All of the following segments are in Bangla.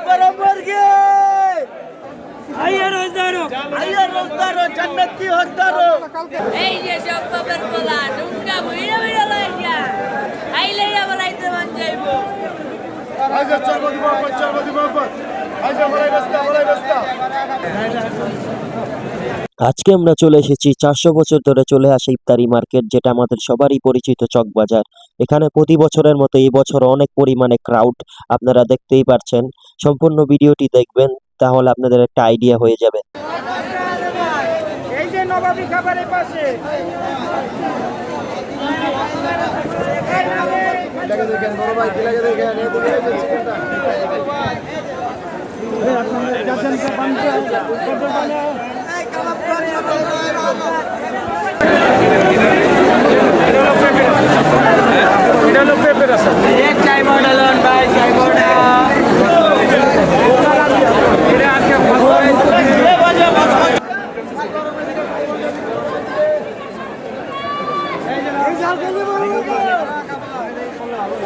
बरोबर घे आइए रोजदारो जन्नती होतारो এই যে সব বাবার পোলা ঢুকা বইরা বইরা লইয়া আইলে আবার আইতে মন যাইবো আইজা চরবদি বাবা আইজা বলাই রাস্তা আজকে আমরা চলে এসেছি 400 বছর ধরে চলে আসা ইফতারি মার্কেট, যেটা আমাদের সবারই পরিচিত চকবাজার। এখানে প্রতি বছরের মতো এই বছর অনেক পরিমাণে ক্রাউড, আপনারা দেখতেই পাচ্ছেন। সম্পূর্ণ ভিডিওটি দেখবেন, তাহলে আপনাদের একটা আইডিয়া হয়ে যাবে। এই যে নবাবী খাবারের পাশে দেখেন বড় ভাই কি লাগে দেখেন এই দিকে চিকেনটা এটা লোক পেপের আছে এক চাই মডেলন ভাই চাই বড়া এটা আজকে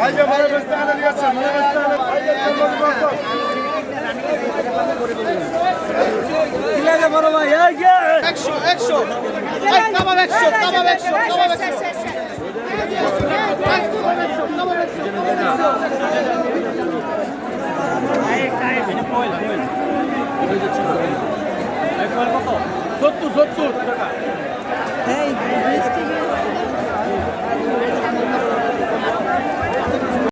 আইজা বড় রাস্তা আলে দিয়েছে বড় রাস্তা আইজা চরবদি বাবা কিলাগে বড় ভাই এই যে 100 এই কাবাব 100 সত্তর টাকা এই